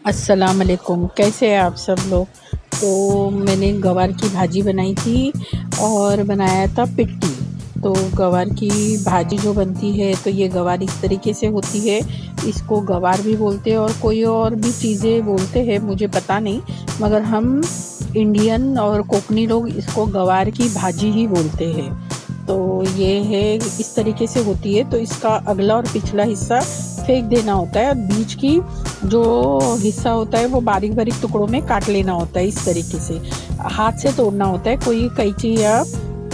अस्सलाम वालेकुम, कैसे हैं आप सब लोग। तो मैंने गवार की भाजी बनाई थी और बनाया था पिट्टी। तो गवार की भाजी जो बनती है तो ये गवार इस तरीके से होती है। इसको गवार भी बोलते हैं और कोई और भी चीज़ें बोलते हैं, मुझे पता नहीं, मगर हम इंडियन और कोकनी लोग इसको गवार की भाजी ही बोलते हैं। तो ये है, इस तरीके से होती है। तो इसका अगला और पिछला हिस्सा फेंक देना होता है और बीच की जो हिस्सा होता है वो बारीक बारीक टुकड़ों में काट लेना होता है। इस तरीके से हाथ से तोड़ना होता है, कोई कैंची या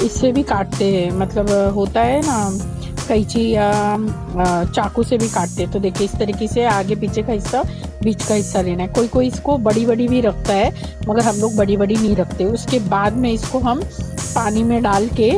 इससे भी काटते हैं, मतलब होता है ना, कैंची या चाकू से भी काटते हैं। तो देखिए इस तरीके से आगे पीछे का हिस्सा, बीच का हिस्सा लेना है। कोई कोई इसको बड़ी बड़ी भी रखता है, मगर हम लोग बड़ी बड़ी नहीं रखते। उसके बाद में इसको हम पानी में डाल के,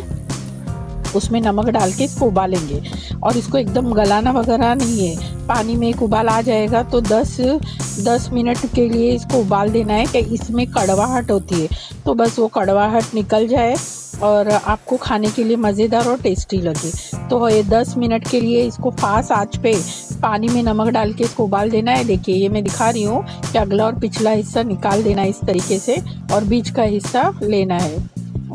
उसमें नमक डाल के इसको उबालेंगे। और इसको एकदम गलाना वगैरह नहीं है। पानी में एक उबाल आ जाएगा तो 10 मिनट के लिए इसको उबाल देना है कि इसमें कड़वाहट होती है, तो बस वो कड़वाहट निकल जाए और आपको खाने के लिए मज़ेदार और टेस्टी लगे। तो ये 10 मिनट के लिए इसको फास्ट आंच पे पानी में नमक डाल के इसको उबाल देना है। देखिए ये मैं दिखा रही हूँ कि अगला और पिछला हिस्सा निकाल देना है इस तरीके से, और बीच का हिस्सा लेना है,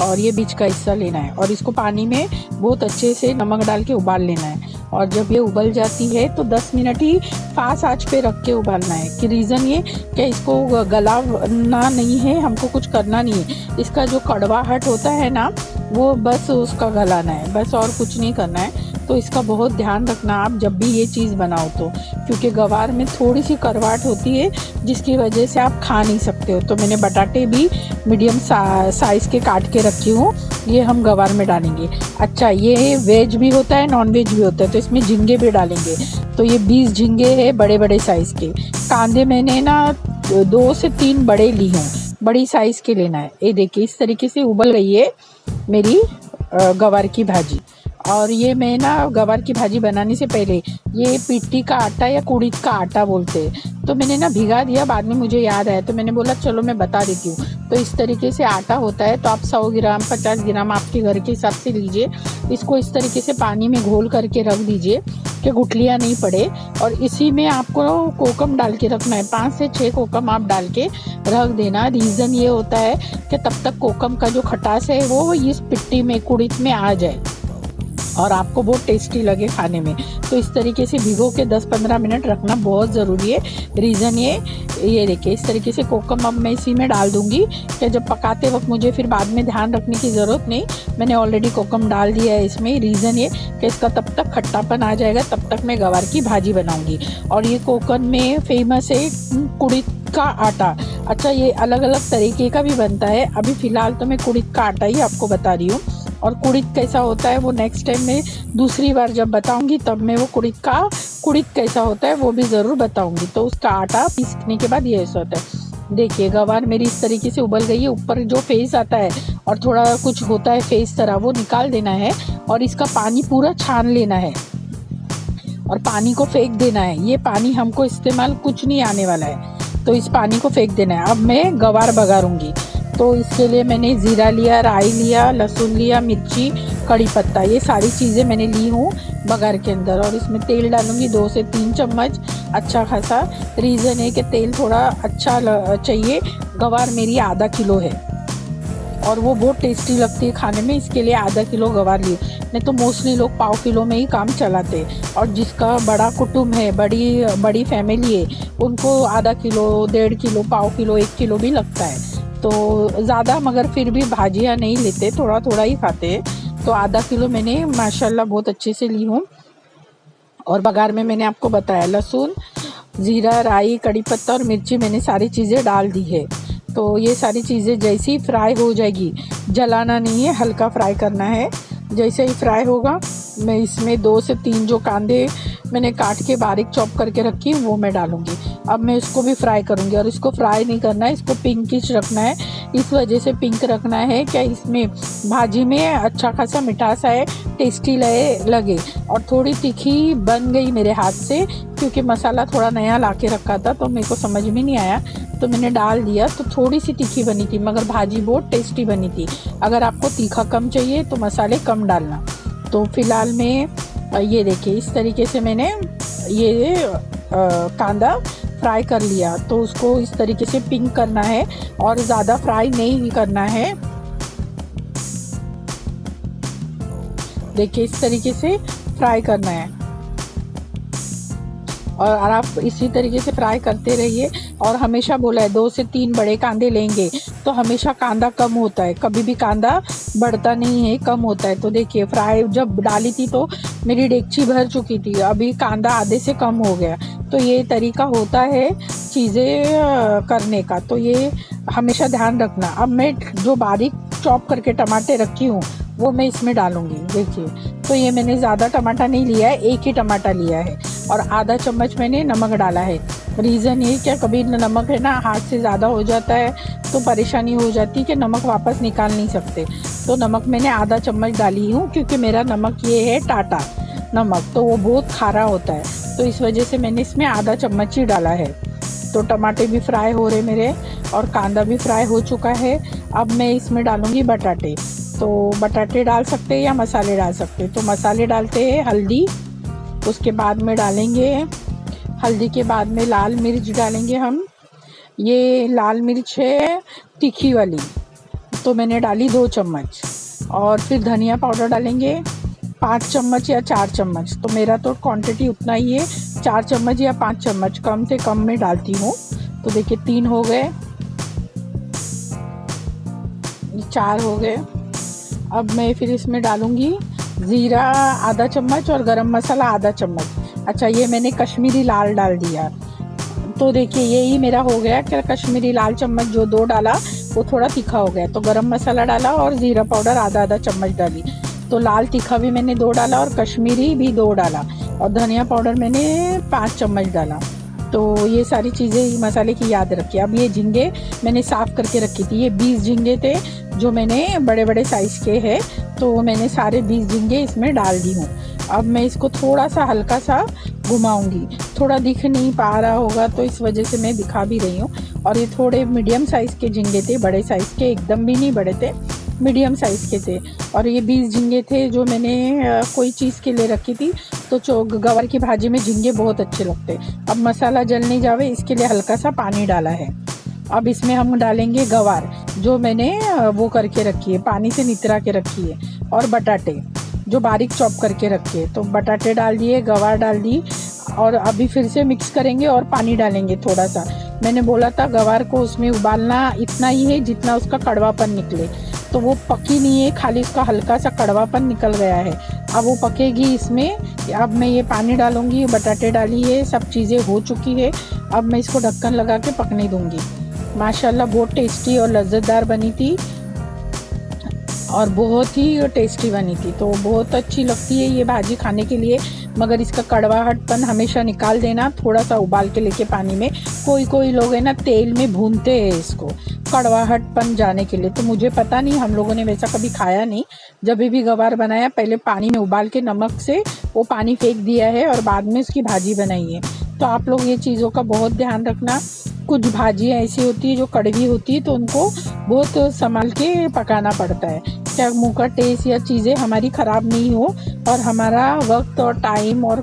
और ये बीच का हिस्सा लेना है, और इसको पानी में बहुत अच्छे से नमक डाल के उबाल लेना है। और जब ये उबल जाती है तो 10 मिनट ही फास्ट आंच पे रख के उबालना है। कि रीज़न ये कि इसको गलाना नहीं है, हमको कुछ करना नहीं है। इसका जो कड़वाहट होता है ना, वो बस उसका गलाना है, बस और कुछ नहीं करना है। तो इसका बहुत ध्यान रखना आप जब भी ये चीज़ बनाओ तो, क्योंकि गवार में थोड़ी सी कड़वाहट होती है जिसकी वजह से आप खा नहीं सकते हो। तो मैंने बटाटे भी मीडियम साइज़ के काट के रखी हूँ, ये हम गवार में डालेंगे। अच्छा, ये वेज भी होता है, नॉन वेज भी होता है, तो इसमें झींगे भी डालेंगे। तो ये 20 झींगे है बड़े बड़े साइज़ के। कांदे मैंने ना 2 से 3 बड़े ली हूँ, बड़ी साइज़ के लेना है। ये देखिए इस तरीके से उबल गई है मेरी गवार की भाजी। और ये मैं ना गवार की भाजी बनाने से पहले ये पिट्टी का आटा या कुड़ीद का आटा बोलते हैं, तो मैंने ना भिगा दिया, बाद में मुझे याद आया तो मैंने बोला चलो मैं बता देती हूँ। तो इस तरीके से आटा होता है, तो आप 100 ग्राम 50 ग्राम आपके घर के हिसाब से लीजिए। इसको इस तरीके से पानी में घोल करके रख दीजिए कि गुठलियाँ नहीं पड़े। और इसी में आपको कोकम डाल के रखना है, 5 से 6 कोकम आप डाल के रख देना। रीज़न ये होता है कि तब तक कोकम का जो खटास है वो इस पिट्टी में, कुड़ीद में आ जाए और आपको बहुत टेस्टी लगे खाने में। तो इस तरीके से भिगो के 10-15 मिनट रखना बहुत ज़रूरी है। रीज़न ये देखिए इस तरीके से कोकम अब मैं इसी में डाल दूँगी कि जब पकाते वक्त मुझे फिर बाद में ध्यान रखने की ज़रूरत नहीं, मैंने ऑलरेडी कोकम डाल दिया है इसमें। रीज़न ये कि इसका तब तक खट्टापन आ जाएगा, तब तक मैं गवार की भाजी बनाऊँगी। और ये कोकम में फेमस है कुड़ीद का आटा। अच्छा, ये अलग अलग तरीके का भी बनता है, अभी फ़िलहाल तो मैं कुड़ीद का आटा ही आपको बता रही हूँ। और कुड़ीद कैसा होता है वो नेक्स्ट टाइम मैं दूसरी बार जब बताऊंगी तब मैं वो कुड़ीद कैसा होता है वो भी ज़रूर बताऊंगी। तो उसका आटा पीसने के बाद ये ऐसा होता है। देखिए गवार मेरी इस तरीके से उबल गई है। ऊपर जो फेस आता है और थोड़ा कुछ होता है फेस तरह, वो निकाल देना है और इसका पानी पूरा छान लेना है और पानी को फेंक देना है। ये पानी हमको इस्तेमाल कुछ नहीं आने वाला है, तो इस पानी को फेंक देना है। अब मैं गवार बघारूंगी, तो इसके लिए मैंने ज़ीरा लिया, राई लिया, लहसुन लिया, मिर्ची, कड़ी पत्ता, ये सारी चीज़ें मैंने ली हूँ बघार के अंदर। और इसमें तेल डालूंगी 2 से 3 चम्मच अच्छा खासा। रीज़न है कि तेल थोड़ा अच्छा चाहिए। गवार मेरी आधा किलो है और वो बहुत टेस्टी लगती है खाने में, इसके लिए आधा किलो गवार ली। नहीं तो मोस्टली लोग पाव किलो में ही काम चलाते हैं, और जिसका बड़ा कुटुंब है, बड़ी फैमिली है, उनको आधा किलो, 1.5 किलो, पाव किलो, 1 किलो भी लगता है। तो ज़्यादा मगर फिर भी भाजियाँ नहीं लेते, थोड़ा थोड़ा ही खाते हैं। तो आधा किलो मैंने माशाल्लाह बहुत अच्छे से ली हूँ। और बघार में मैंने आपको बताया लहसुन, ज़ीरा, राई, कड़ी पत्ता और मिर्ची मैंने सारी चीज़ें डाल दी है। तो ये सारी चीज़ें जैसे ही फ्राई हो जाएगी, जलाना नहीं है, हल्का फ्राई करना है। जैसे ही फ्राई होगा मैं इसमें 2 से 3 जो कांदे मैंने काट के बारीक चॉप करके रखी वो मैं डालूँगी। अब मैं इसको भी फ्राई करूँगी, और इसको फ्राई नहीं करना है, इसको पिंकिश रखना है। इस वजह से पिंक रखना है क्या इसमें भाजी में अच्छा खासा मिठास आए, टेस्टी लगे। और थोड़ी तीखी बन गई मेरे हाथ से, क्योंकि मसाला थोड़ा नया ला के रखा था तो मेरे को समझ में नहीं आया, तो मैंने डाल दिया। तो थोड़ी सी तीखी बनी थी, मगर भाजी बहुत टेस्टी बनी थी। अगर आपको तीखा कम चाहिए तो मसाले कम डालना। तो फिलहाल में ये देखिए इस तरीके से मैंने ये कांदा फ्राई कर लिया। तो उसको इस तरीके से पिंक करना है और ज़्यादा फ्राई नहीं करना है। देखिए इस तरीके से फ्राई करना है और आप इसी तरीके से फ्राई करते रहिए। और हमेशा बोला है 2 से 3 बड़े कांदे लेंगे तो हमेशा कांदा कम होता है, कभी भी कांदा बढ़ता नहीं है, कम होता है। तो देखिए फ्राई जब डाली थी तो मेरी डेगची भर चुकी थी, अभी कांदा आधे से कम हो गया। तो ये तरीका होता है चीज़ें करने का, तो ये हमेशा ध्यान रखना। अब मैं जो बारीक चॉप करके टमाटर रखी हूँ वो मैं इसमें डालूँगी। देखिए तो ये मैंने ज़्यादा टमाटर नहीं लिया है, एक ही टमाटर लिया है और आधा चम्मच मैंने नमक डाला है। रीज़न ये क्या, कभी नमक है ना हाथ से ज़्यादा हो जाता है तो परेशानी हो जाती है कि नमक वापस निकाल नहीं सकते। तो नमक मैंने आधा चम्मच डाली हूँ क्योंकि मेरा नमक ये है टाटा नमक, तो वो बहुत खारा होता है, तो इस वजह से मैंने इसमें आधा चम्मच ही डाला है। तो टमाटे भी फ्राई हो रहे मेरे और कांदा भी फ्राई हो चुका है। अब मैं इसमें डालूँगी बटाटे। तो बटाटे डाल सकते हैं या मसाले डाल सकते हैं। तो मसाले डालते हैं हल्दी, उसके बाद में डालेंगे हल्दी के बाद में लाल मिर्च डालेंगे हम। ये लाल मिर्च है तीखी वाली, तो मैंने डाली 2 चम्मच। और फिर धनिया पाउडर डालेंगे 5 चम्मच या 4 चम्मच। तो मेरा तो क्वांटिटी उतना ही है, 4 चम्मच या 5 चम्मच, कम से कम में डालती हूँ। तो देखिए 3 हो गए, 4 हो गए। अब मैं फिर इसमें डालूँगी ज़ीरा आधा चम्मच और गरम मसाला आधा चम्मच। अच्छा ये मैंने कश्मीरी लाल डाल दिया। तो देखिए यही मेरा हो गया कि कश्मीरी लाल चम्मच जो 2 डाला वो थोड़ा तीखा हो गया। तो गरम मसाला डाला और ज़ीरा पाउडर आधा आधा चम्मच डाली। तो लाल तीखा भी मैंने 2 डाला और कश्मीरी भी 2 डाला और धनिया पाउडर मैंने 5 चम्मच डाला। तो ये सारी चीज़ें मसाले की याद रखी। अब ये झींगे मैंने साफ़ करके रखी थी, ये 20 झींगे थे जो मैंने बड़े बड़े साइज़ के हैं, तो मैंने सारे 20 झींगे इसमें डाल दी हूँ। अब मैं इसको थोड़ा सा हल्का सा घुमाऊंगी, थोड़ा दिख नहीं पा रहा होगा तो इस वजह से मैं दिखा भी रही हूँ। और ये थोड़े मीडियम साइज़ के झींगे थे, बड़े साइज़ के एकदम भी नहीं बड़े थे, मीडियम साइज़ के थे। और ये 20 झींगे थे जो मैंने कोई चीज़ के लिए रखी थी। तो गवार की भाजी में झींगे बहुत अच्छे लगते। अब मसाला जल नहीं जावे इसके लिए हल्का सा पानी डाला है। अब इसमें हम डालेंगे गवार जो मैंने वो करके रखी है, पानी से नितरा के रखी है, और बटाटे जो बारीक चॉप करके रखे। तो बटाटे डाल दिए, गवार डाल दी और अभी फिर से मिक्स करेंगे और पानी डालेंगे थोड़ा सा। मैंने बोला था गवार को उसमें उबालना इतना ही है जितना उसका कड़वापन निकले, तो वो पकी नहीं है, खाली उसका हल्का सा कड़वापन निकल गया है। अब वो पकेगी इसमें। अब मैं ये पानी डालूंगी, बटाटे डाली है, सब चीज़ें हो चुकी है। अब मैं इसको ढक्कन लगा के पकने दूंगी। माशाल्लाह बहुत टेस्टी और लज्जतदार बनी थी और बहुत ही टेस्टी बनी थी। तो बहुत अच्छी लगती है ये भाजी खाने के लिए, मगर इसका कड़वाहटपन हमेशा निकाल देना, थोड़ा सा उबाल के लेके पानी में। कोई लोग है ना तेल में भूनते हैं इसको कड़वाहटपन जाने के लिए, तो मुझे पता नहीं, हम लोगों ने वैसा कभी खाया नहीं। जब भी गवार बनाया पहले पानी में उबाल के नमक से वो पानी फेंक दिया है और बाद में उसकी भाजी बनाई है। तो आप लोग ये चीज़ों का बहुत ध्यान रखना। कुछ भाजियाँ ऐसी होती है जो कड़वी होती है तो उनको बहुत संभाल के पकाना पड़ता है, क्या मुँह का टेस्ट या चीज़ें हमारी ख़राब नहीं हो और हमारा वक्त और टाइम और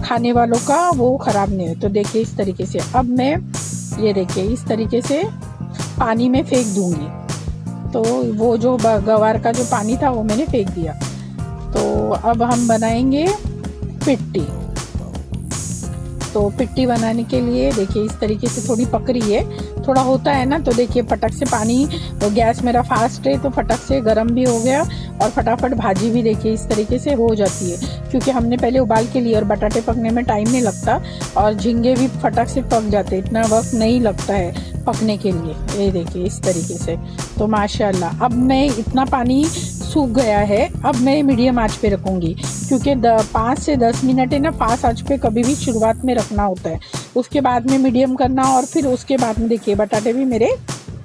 खाने वालों का वो ख़राब नहीं हो। तो देखिए इस तरीके से अब मैं ये देखिए इस तरीके से पानी में फेंक दूंगी। तो वो जो गवार का जो पानी था वो मैंने फेंक दिया। तो अब हम बनाएंगे पिट्टी। तो पिट्टी बनाने के लिए देखिए इस तरीके से थोड़ी पक रही है, थोड़ा होता है ना, तो देखिए फटक से पानी, तो गैस मेरा फास्ट है तो फटक से गर्म भी हो गया और फटाफट भाजी भी देखिए इस तरीके से हो जाती है, क्योंकि हमने पहले उबाल के लिए और बटाटे पकने में टाइम नहीं लगता और झींगे भी फटक से पक जाते, इतना वक्त नहीं लगता है पकने के लिए। ये देखिए इस तरीके से। तो माशाल्लाह अब मैं इतना पानी सूख गया है, अब मैं मीडियम आंच पे रखूँगी, क्योंकि 5 से 10 मिनट है ना फास्ट आंच पे कभी भी शुरुआत में रखना होता है, उसके बाद में मीडियम करना और फिर उसके बाद में देखिए बटाटे भी मेरे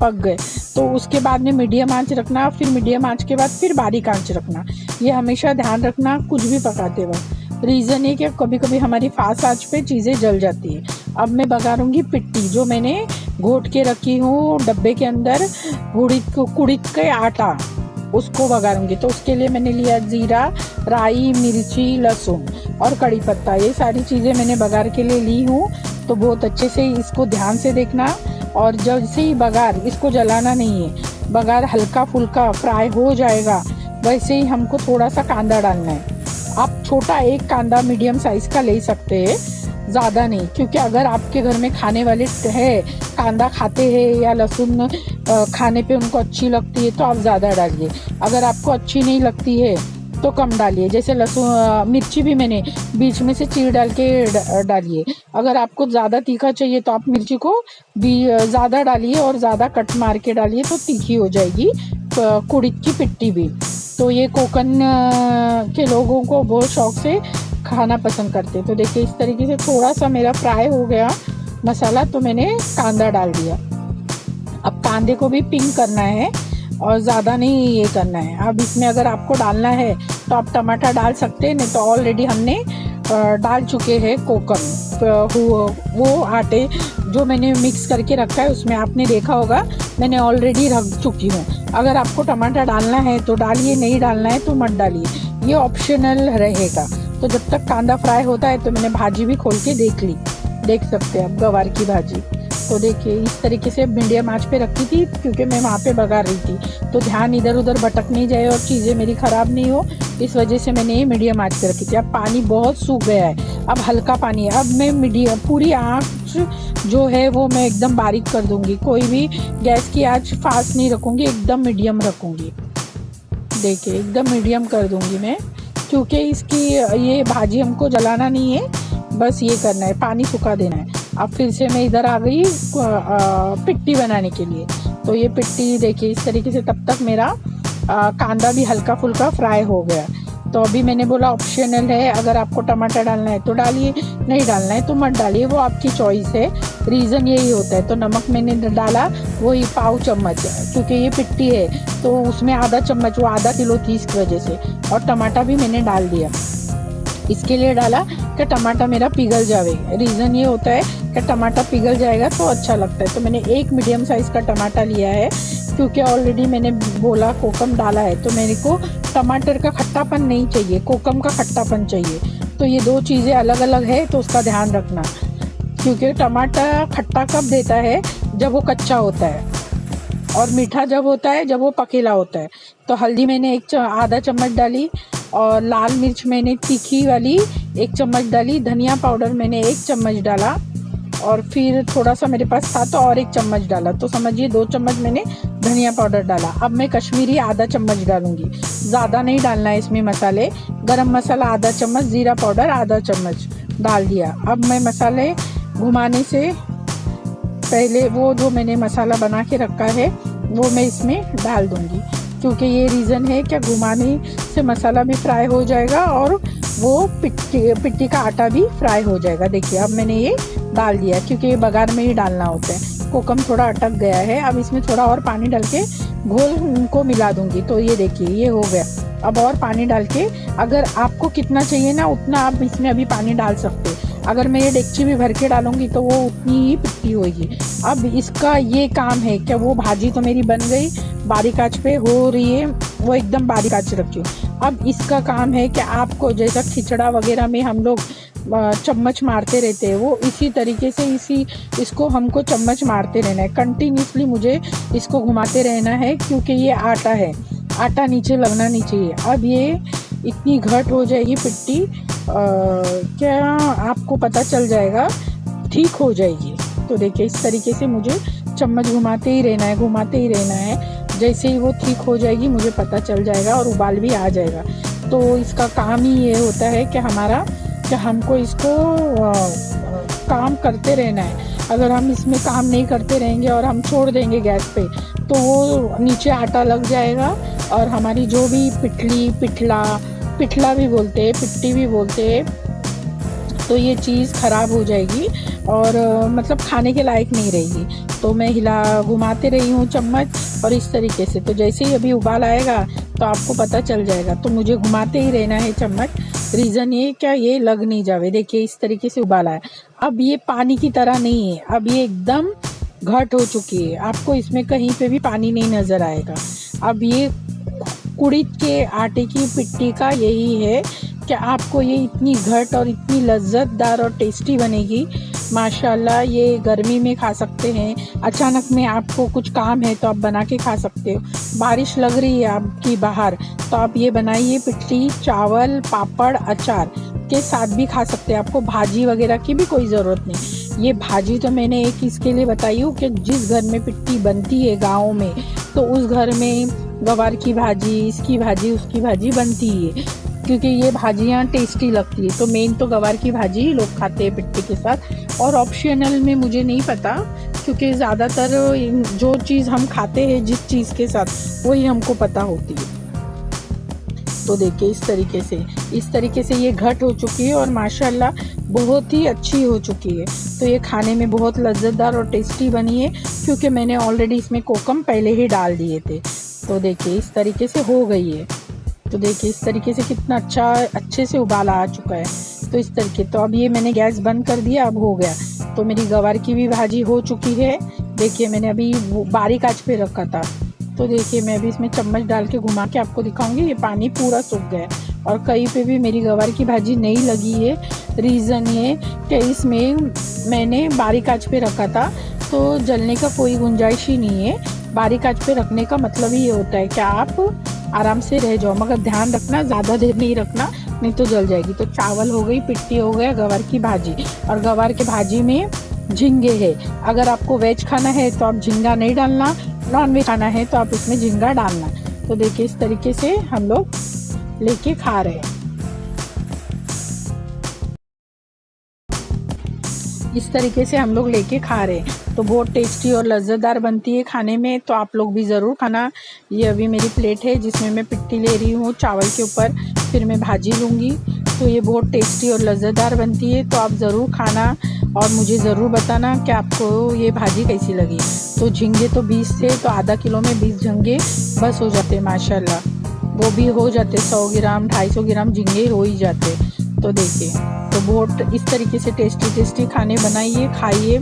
पक गए, तो उसके बाद में मीडियम आंच रखना, फिर मीडियम आंच के बाद फिर बारीक आंच रखना। ये हमेशा ध्यान रखना कुछ भी पकाते वक्त। रीज़न है कि कभी कभी हमारी फास्ट आंच पे चीज़ें जल जाती है। अब मैं बघारूंगी पिट्टी जो मैंने घोट के रखी हूँ डब्बे के अंदर, कुड़ित के आटा, उसको बघारूंगी। तो उसके लिए मैंने लिया जीरा, राई, मिर्ची, लहसुन और कड़ी पत्ता, ये सारी चीज़ें मैंने बघार के लिए ली हूँ। तो बहुत अच्छे से इसको ध्यान से देखना। और जैसे ही बघार, इसको जलाना नहीं है, बघार हल्का फुल्का फ्राई हो जाएगा वैसे ही हमको थोड़ा सा कांदा डालना है। आप छोटा एक कांदा मीडियम साइज़ का ले सकते हैं, ज़्यादा नहीं, क्योंकि अगर आपके घर में खाने वाले है कांदा खाते हैं या लहसुन खाने पे उनको अच्छी लगती है तो आप ज़्यादा डालिए। अगर आपको अच्छी नहीं लगती है तो कम डालिए। जैसे लहसुन मिर्ची भी मैंने बीच में से चीर डाल के डालिए। अगर आपको ज़्यादा तीखा चाहिए तो आप मिर्ची को भी ज़्यादा डालिए और ज़्यादा कट मार के डालिए तो तीखी हो जाएगी कुड़ित की पिट्टी भी। तो ये कोकन के लोगों को बहुत शौक से खाना पसंद करते। तो देखिए इस तरीके से थोड़ा सा मेरा फ्राई हो गया मसाला तो मैंने कांदा डाल दिया। अब कांदे को भी पिंक करना है और ज़्यादा नहीं ये करना है। अब इसमें अगर आपको डालना है तो आप टमाटर डाल सकते हैं, नहीं तो ऑलरेडी हमने डाल चुके हैं कोकम। वो आटे जो मैंने मिक्स करके रखा है उसमें आपने देखा होगा मैंने ऑलरेडी रख चुकी हूँ। अगर आपको टमाटर डालना है तो डालिए, नहीं डालना है तो मत डालिए, ये ऑप्शनल रहेगा। तो जब तक कांदा फ्राई होता है तो मैंने भाजी भी खोल के देख सकते हैं आप गवार की भाजी। तो देखिए इस तरीके से मीडियम आंच पे रखी थी क्योंकि मैं वहाँ पे बघार रही थी, तो ध्यान इधर उधर भटक नहीं जाए और चीज़ें मेरी ख़राब नहीं हो, इस वजह से मैंने ये मीडियम आंच पे रखी थी। अब पानी बहुत सूख गया है, अब हल्का पानी है। अब मैं मीडियम पूरी आँच जो है वो मैं एकदम बारीक कर दूँगी, कोई भी गैस की आँच फास्ट नहीं रखूँगी, एकदम मीडियम रखूँगी। देखिए एकदम मीडियम कर दूँगी मैं, क्योंकि इसकी ये भाजी हमको जलाना नहीं है, बस ये करना है, पानी सुखा देना है। अब फिर से मैं इधर आ गई पिट्टी बनाने के लिए। तो ये पिट्टी देखिए इस तरीके से, तब तक मेरा कांदा भी हल्का फुल्का फ्राई हो गया। तो अभी मैंने बोला ऑप्शनल है, अगर आपको टमाटर डालना है तो डालिए, नहीं डालना है तो मत डालिए, वो आपकी चॉइस है। रीज़न यही होता है। तो नमक मैंने डाला वही पाव चम्मच, क्योंकि ये पिट्टी है तो उसमें आधा चम्मच, वो आधा किलो थी इस वजह से। और टमाटर भी मैंने डाल दिया, इसके लिए डाला कि टमाटर मेरा पिघल जावे। रीज़न ये होता है कि टमाटर पिघल जाएगा तो अच्छा लगता है। तो मैंने एक मीडियम साइज़ का टमाटर लिया है, क्योंकि ऑलरेडी मैंने बोला कोकम डाला है तो मेरे को टमाटर का खट्टापन नहीं चाहिए, कोकम का खट्टापन चाहिए। तो ये दो चीज़ें अलग अलग है, तो उसका ध्यान रखना, क्योंकि टमाटर खट्टा कब देता है जब वो कच्चा होता है, और मीठा जब होता है जब वो पकेला होता है। तो हल्दी मैंने आधा चम्मच डाली, और लाल मिर्च मैंने तीखी वाली 1 चम्मच डाली, धनिया पाउडर मैंने 1 चम्मच डाला, और फिर थोड़ा सा मेरे पास था तो और 1 चम्मच डाला, तो समझिए 2 चम्मच मैंने धनिया पाउडर डाला। अब मैं कश्मीरी आधा चम्मच डालूंगी, ज़्यादा नहीं डालना है इसमें मसाले। गरम मसाला आधा चम्मच, ज़ीरा पाउडर आधा चम्मच डाल दिया। अब मैं मसाले घुमाने से पहले वो जो मैंने मसाला बना के रखा है वो मैं इसमें डाल दूंगी, क्योंकि ये रीज़न है कि घुमाने से मसाला भी फ्राई हो जाएगा और वो पिट्टी का आटा भी फ्राई हो जाएगा। देखिए अब मैंने ये डाल दिया, क्योंकि ये बघार में ही डालना होता है। कोकम थोड़ा अटक गया है, अब इसमें थोड़ा और पानी डाल के घोल को मिला दूंगी। तो ये देखिए ये हो गया। अब और पानी डाल के, अगर आपको कितना चाहिए ना उतना आप इसमें अभी पानी डाल सकते हैं। अगर मैं ये डेगची भी भर के डालूंगी तो वो उतनी ही पिट्टी होगी। अब इसका ये काम है कि वो भाजी तो मेरी बन गई, बारीक आंच पे हो रही है, वो एकदम बारीक आंच रखी हूँ। अब इसका काम है कि आपको जैसा खिचड़ा वगैरह में हम लोग चम्मच मारते रहते हैं, वो इसी तरीके से इसको हमको चम्मच मारते रहना है। कंटिन्यूसली मुझे इसको घुमाते रहना है, क्योंकि ये आटा है, आटा नीचे लगना नहीं चाहिए। अब ये इतनी घट हो जाएगी पिट्टी, क्या आपको पता चल जाएगा, ठीक हो जाएगी। तो देखिए इस तरीके से मुझे चम्मच घुमाते ही रहना है। जैसे ही वो ठीक हो जाएगी मुझे पता चल जाएगा और उबाल भी आ जाएगा। तो इसका काम ही ये होता है कि हमको इसको काम करते रहना है। अगर हम इसमें काम नहीं करते रहेंगे और हम छोड़ देंगे गैस पे तो वो नीचे आटा लग जाएगा, और हमारी जो भी पिठला भी बोलते हैं, पिट्टी भी बोलते हैं, तो ये चीज़ ख़राब हो जाएगी और मतलब खाने के लायक नहीं रहेगी। तो मैं घुमाते रही हूँ चम्मच, और इस तरीके से। तो जैसे ही अभी उबाल आएगा तो आपको पता चल जाएगा। तो मुझे घुमाते ही रहना है चम्मच, रीज़न ये क्या ये लग नहीं जावे। देखिए इस तरीके से उबाला है। अब ये पानी की तरह नहीं है, अब ये एकदम घट हो चुकी है, आपको इसमें कहीं पे भी पानी नहीं नज़र आएगा। अब ये कुड़ित के आटे की पिट्टी का यही है कि आपको ये इतनी घट और इतनी लज्जतदार और टेस्टी बनेगी माशाल्लाह ये गर्मी में खा सकते हैं, अचानक में आपको कुछ काम है तो आप बना के खा सकते हो। बारिश लग रही है आपकी बाहर तो आप ये बनाइए, पिट्ठी चावल पापड़ अचार के साथ भी खा सकते हैं। आपको भाजी वगैरह की भी कोई ज़रूरत नहीं। ये भाजी तो मैंने एक इसके लिए बताई हूँ कि जिस घर में पिट्ठी बनती है गाँव में, तो उस घर में गवार की भाजी, इसकी भाजी, उसकी भाजी बनती है, क्योंकि ये भाजियाँ टेस्टी लगती है। तो मेन तो गवार की भाजी ही लोग खाते हैं पिट्ठी के साथ, और ऑप्शनल में मुझे नहीं पता, क्योंकि ज़्यादातर जो चीज़ हम खाते हैं जिस चीज़ के साथ वही हमको पता होती है। तो देखिए इस तरीके से ये घट हो चुकी है और माशाल्लाह बहुत ही अच्छी हो चुकी है। तो ये खाने में बहुत लज्जतदार और टेस्टी बनी है, क्योंकि मैंने ऑलरेडी इसमें कोकम पहले ही डाल दिए थे। तो देखिए इस तरीके से हो गई है। तो देखिए इस तरीके से कितना अच्छे से उबाला आ चुका है। तो इस तरीके, तो अब ये मैंने गैस बंद कर दिया, अब हो गया। तो मेरी गवार की भी भाजी हो चुकी है। देखिए मैंने अभी बारीक आंच पे रखा था। तो देखिए मैं अभी इसमें चम्मच डाल के घुमा के आपको दिखाऊंगी। ये पानी पूरा सूख गया है और कहीं पे भी मेरी गवार की भाजी नहीं लगी है। रीज़न ये कि इसमें मैंने बारीक आंच पे रखा था, तो जलने का कोई गुंजाइश ही नहीं है। बारीक आंच पे रखने का मतलब ही ये होता है कि आप आराम से रह जाओ, मगर ध्यान रखना ज़्यादा देर नहीं रखना, नहीं तो जल जाएगी। तो चावल हो गई, पिट्ठी हो गया, गवार की भाजी, और गवार की भाजी में झींगे है। अगर आपको वेज खाना है तो आप झींगा नहीं डालना, नॉन वेज खाना है तो आप इसमें झींगा डालना। तो देखिए इस तरीके से हम लोग लेके खा रहे हैं। इस तरीके से हम लोग लेके खा रहे हैं। तो बहुत टेस्टी और लज्जतदार बनती है खाने में, तो आप लोग भी ज़रूर खाना। ये अभी मेरी प्लेट है जिसमें मैं पिट्ठी ले रही हूँ चावल के ऊपर, फिर मैं भाजी लूँगी। तो ये बहुत टेस्टी और लज्जतदार बनती है, तो आप ज़रूर खाना और मुझे ज़रूर बताना कि आपको ये भाजी कैसी लगी। तो झींगे तो 20 थे, तो आधा किलो में 20 झींगे बस हो जाते माशाल्लाह। वो भी हो जाते 100 ग्राम 250 ग्राम झींगे हो ही जाते। तो देखिए, तो बहुत इस तरीके से टेस्टी खाने बनाइए, खाइए,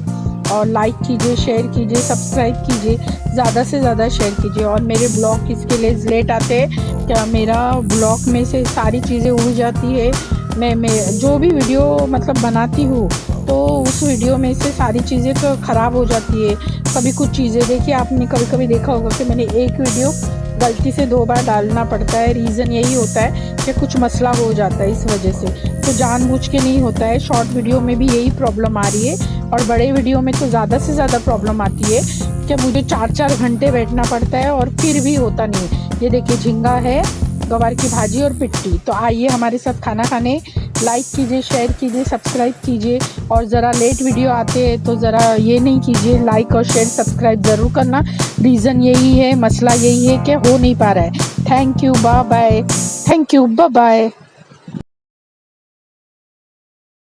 और लाइक कीजिए, शेयर कीजिए, सब्सक्राइब कीजिए, ज़्यादा से ज़्यादा शेयर कीजिए। और मेरे ब्लॉग किसके लिए लेट आते हैं, क्या मेरा ब्लॉग में से सारी चीज़ें उड़ जाती है। मैं जो भी वीडियो मतलब बनाती हूँ, तो उस वीडियो में से सारी चीज़ें तो ख़राब हो जाती है। कभी कुछ चीज़ें देखिए, आपने कभी देखा होगा कि मैंने एक वीडियो गलती से 2 बार डालना पड़ता है। रीज़न यही होता है कि कुछ मसला हो जाता है इस वजह से, तो जानबूझ के नहीं होता है। शॉर्ट वीडियो में भी यही प्रॉब्लम आ रही है, और बड़े वीडियो में तो ज़्यादा से ज़्यादा प्रॉब्लम आती है कि मुझे 4-4 घंटे बैठना पड़ता है और फिर भी होता नहीं। ये देखिए झींगा है, गवार की भाजी और पिट्ठी। तो आइए हमारे साथ खाना खाने। लाइक कीजिए, शेयर कीजिए, सब्सक्राइब कीजिए, और ज़रा लेट वीडियो आते हैं तो ज़रा ये नहीं कीजिए, लाइक और शेयर सब्सक्राइब ज़रूर करना। रीज़न यही है, मसला यही है कि हो नहीं पा रहा है। Thank you, bye bye. Thank you, bye bye.